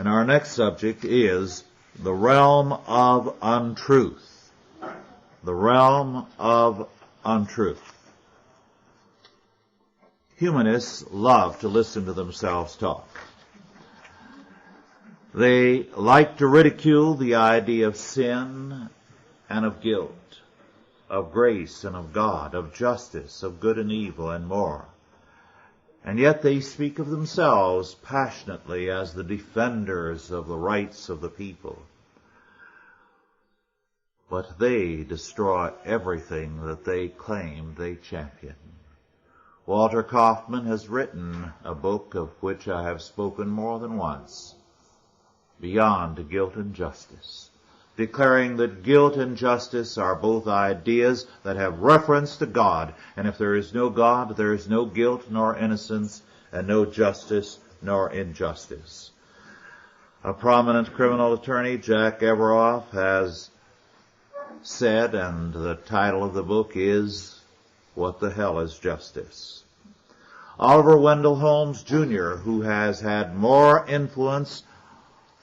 And our next subject is the realm of untruth. The realm of untruth. Humanists love to listen to themselves talk. They like to ridicule the idea of sin and of guilt, of grace and of God, of justice, of good and evil, and more. And yet they speak of themselves passionately as the defenders of the rights of the people. But they destroy everything that they claim they champion. Walter Kaufman has written a book of which I have spoken more than once, Beyond Guilt and Justice, declaring that guilt and justice are both ideas that have reference to God, and if there is no God, there is no guilt nor innocence, and no justice nor injustice. A prominent criminal attorney, Jack Everoff, has said, and the title of the book is, What the Hell is Justice? Oliver Wendell Holmes, Jr., who has had more influence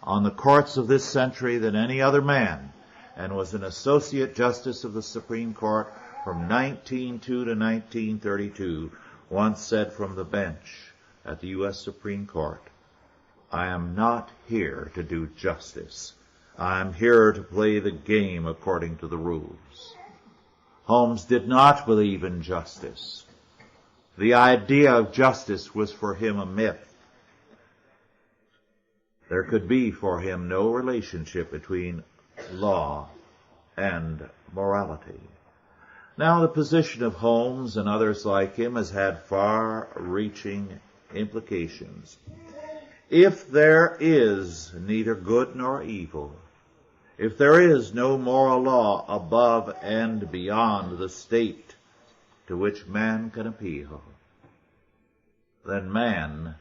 on the courts of this century than any other man, and was an Associate Justice of the Supreme Court from 1902 to 1932, once said from the bench at the U.S. Supreme Court, "I am not here to do justice. I am here to play the game according to the rules." Holmes did not believe in justice. The idea of justice was for him a myth. There could be for him no relationship between law and morality. Now, the position of Holmes and others like him has had far-reaching implications. If there is neither good nor evil, if there is no moral law above and beyond the state to which man can appeal, then man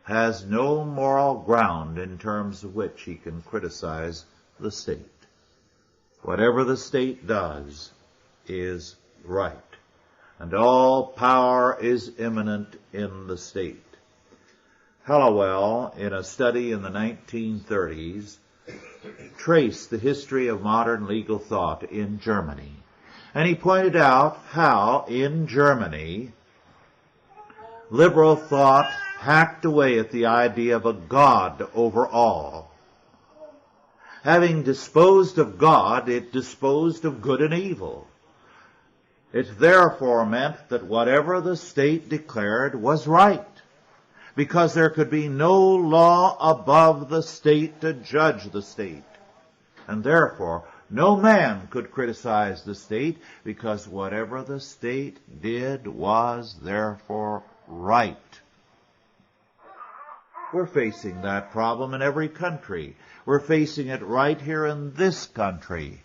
has no moral ground in terms of which he can criticize the state. Whatever the state does is right, and all power is immanent in the state. Hallowell, in a study in the 1930s, traced the history of modern legal thought in Germany, and he pointed out how, in Germany, liberal thought hacked away at the idea of a God over all. Having disposed of God, it disposed of good and evil. It therefore meant that whatever the state declared was right, because there could be no law above the state to judge the state. And therefore, no man could criticize the state, because whatever the state did was therefore right. We're facing that problem in every country. We're facing it right here in this country.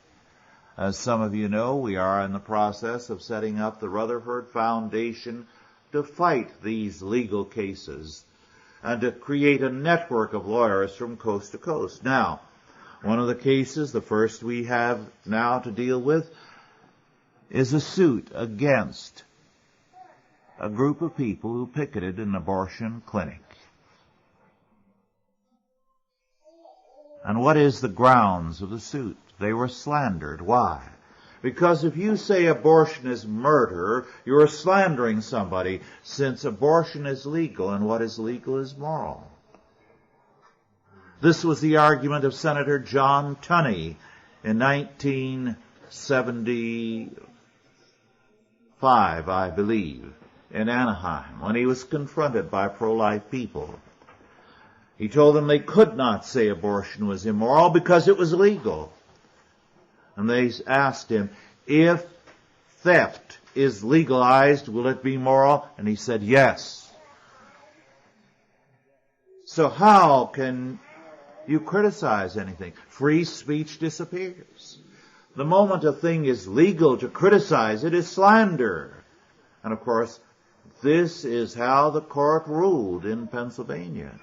As some of you know, we are in the process of setting up the Rutherford Foundation to fight these legal cases and to create a network of lawyers from coast to coast. Now, one of the cases, the first we have now to deal with, is a suit against a group of people who picketed an abortion clinic. And what is the grounds of the suit? They were slandered. Why? Because if you say abortion is murder, you are slandering somebody, since abortion is legal, and what is legal is moral. This was the argument of Senator John Tunney in 1975, I believe, in Anaheim, when he was confronted by pro-life people. He told them they could not say abortion was immoral because it was legal. And they asked him, if theft is legalized, will it be moral? And he said, yes. So how can you criticize anything? Free speech disappears. The moment a thing is legal to criticize, it is slander. And of course, this is how the court ruled in Pennsylvania.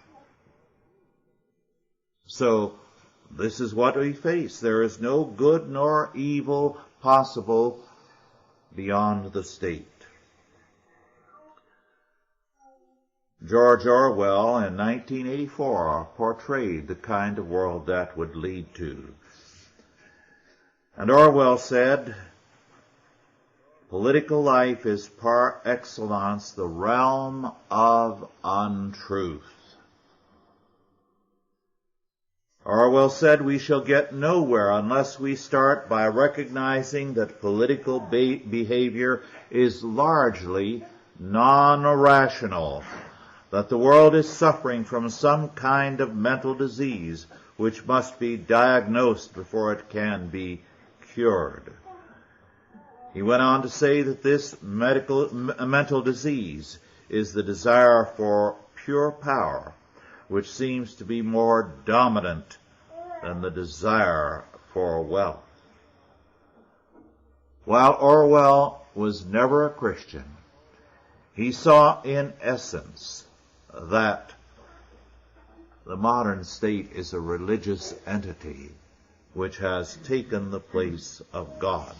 So, this is what we face. There is no good nor evil possible beyond the state. George Orwell in 1984 portrayed the kind of world that would lead to. And Orwell said, political life is par excellence the realm of untruth. Orwell said we shall get nowhere unless we start by recognizing that political behavior is largely non-rational, that the world is suffering from some kind of mental disease which must be diagnosed before it can be cured. He went on to say that this mental disease is the desire for pure power, which seems to be more dominant than the desire for wealth. While Orwell was never a Christian, he saw in essence that the modern state is a religious entity which has taken the place of God.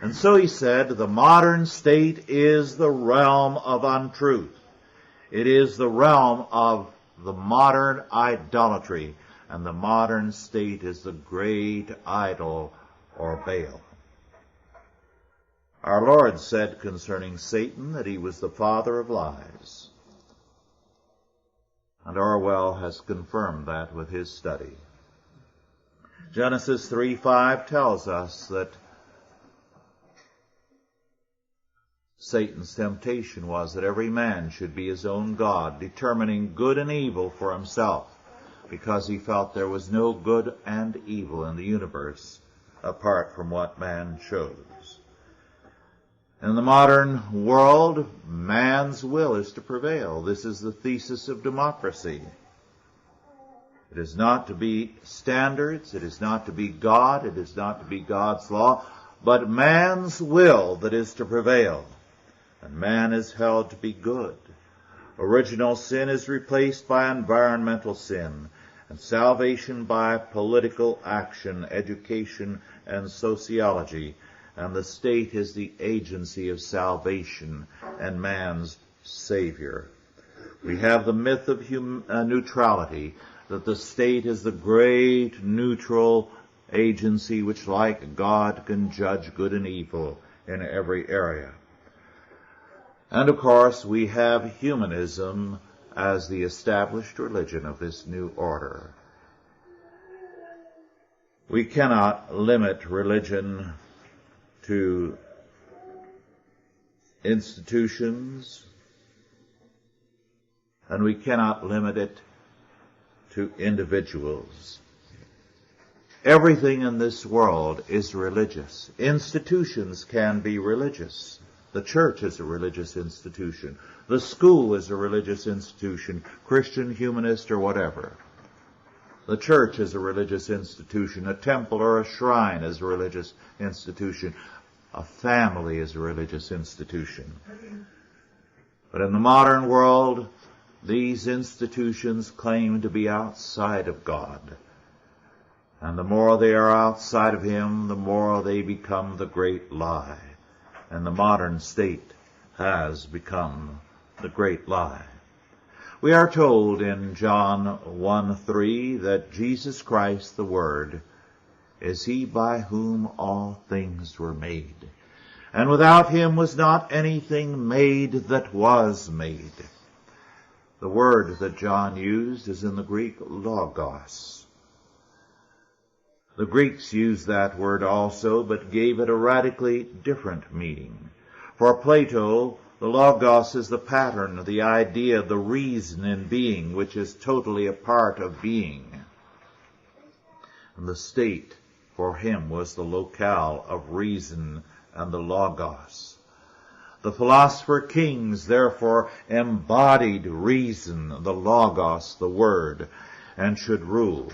And so he said, the modern state is the realm of untruth. It is the realm of the modern idolatry, and the modern state is the great idol or Baal. Our Lord said concerning Satan that he was the father of lies. And Orwell has confirmed that with his study. Genesis 3:5 tells us that Satan's temptation was that every man should be his own God, determining good and evil for himself, because he felt there was no good and evil in the universe apart from what man chose. In the modern world, man's will is to prevail. This is the thesis of democracy. It is not to be standards, it is not to be God, it is not to be God's law, but man's will that is to prevail. And man is held to be good. Original sin is replaced by environmental sin, and salvation by political action, education, and sociology. And the state is the agency of salvation and man's Savior. We have the myth of neutrality, that the state is the great neutral agency which, like God, can judge good and evil in every area. And of course, we have humanism as the established religion of this new order. We cannot limit religion to institutions, and we cannot limit it to individuals. Everything in this world is religious. Institutions can be religious. The church is a religious institution. The school is a religious institution, Christian, humanist, or whatever. The church is a religious institution. A temple or a shrine is a religious institution. A family is a religious institution. But in the modern world, these institutions claim to be outside of God. And the more they are outside of Him, the more they become the great lie. And the modern state has become the great lie. We are told in John 1:3 that Jesus Christ, the Word, is He by whom all things were made. And without Him was not anything made that was made. The word that John used is in the Greek logos. The Greeks used that word also, but gave it a radically different meaning. For Plato, the logos is the pattern, the idea, the reason in being, which is totally a part of being. And the state for him was the locale of reason and the logos. The philosopher kings, therefore, embodied reason, the logos, the word, and should rule.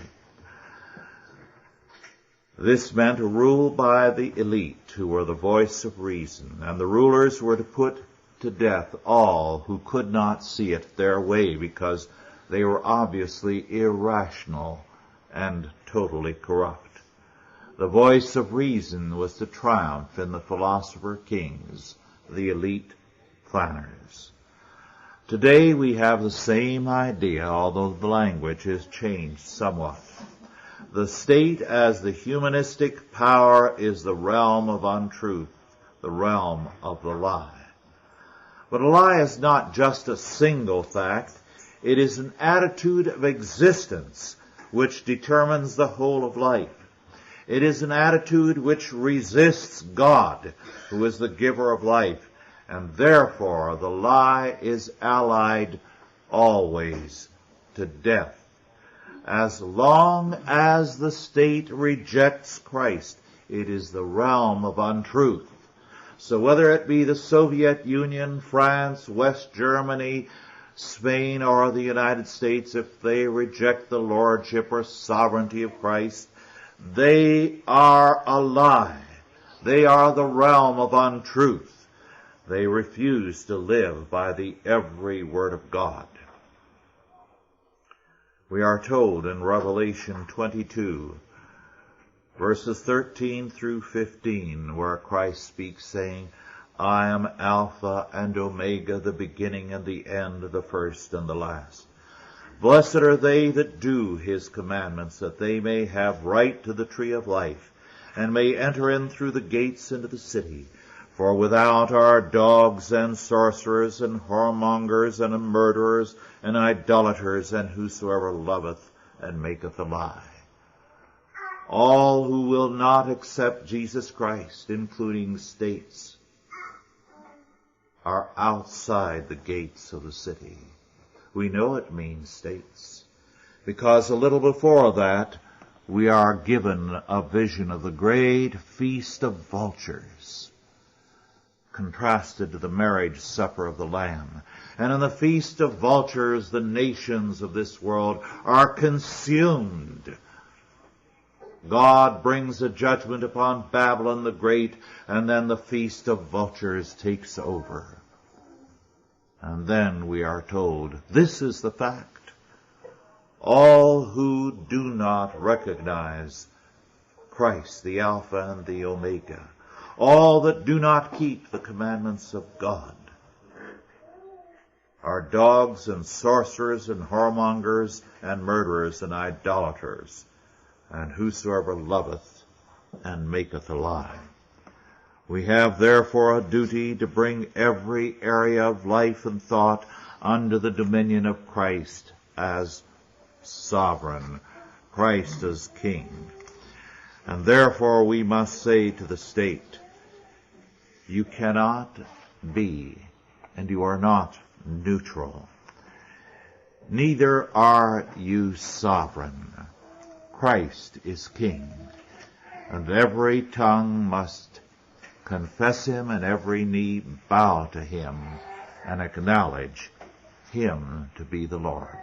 This meant rule by the elite, who were the voice of reason, and the rulers were to put to death all who could not see it their way, because they were obviously irrational and totally corrupt. The voice of reason was to triumph in the philosopher kings, the elite planners. Today we have the same idea, although the language has changed somewhat. The state as the humanistic power is the realm of untruth, the realm of the lie. But a lie is not just a single fact. It is an attitude of existence which determines the whole of life. It is an attitude which resists God, who is the giver of life, and therefore the lie is allied always to death. As long as the state rejects Christ, it is the realm of untruth. So whether it be the Soviet Union, France, West Germany, Spain, or the United States, if they reject the lordship or sovereignty of Christ, they are a lie. They are the realm of untruth. They refuse to live by the every word of God. We are told in Revelation 22, verses 13 through 15, where Christ speaks, saying, I am Alpha and Omega, the beginning and the end, the first and the last. Blessed are they that do his commandments, that they may have right to the tree of life, and may enter in through the gates into the city. For without are dogs and sorcerers and whoremongers and murderers and idolaters and whosoever loveth and maketh a lie. All who will not accept Jesus Christ, including states, are outside the gates of the city. We know it means states, because a little before that we are given a vision of the great feast of vultures, contrasted to the marriage supper of the Lamb. And in the feast of vultures, the nations of this world are consumed. God brings a judgment upon Babylon the Great, and then the feast of vultures takes over. And then we are told, this is the fact. All who do not recognize Christ, the Alpha and the Omega, all that do not keep the commandments of God, are dogs and sorcerers and whoremongers and murderers and idolaters, and whosoever loveth and maketh a lie. We have therefore a duty to bring every area of life and thought under the dominion of Christ as sovereign, Christ as King. And therefore we must say to the state, you cannot be, and you are not neutral. Neither are you sovereign. Christ is King, and every tongue must confess him and every knee bow to him and acknowledge him to be the Lord.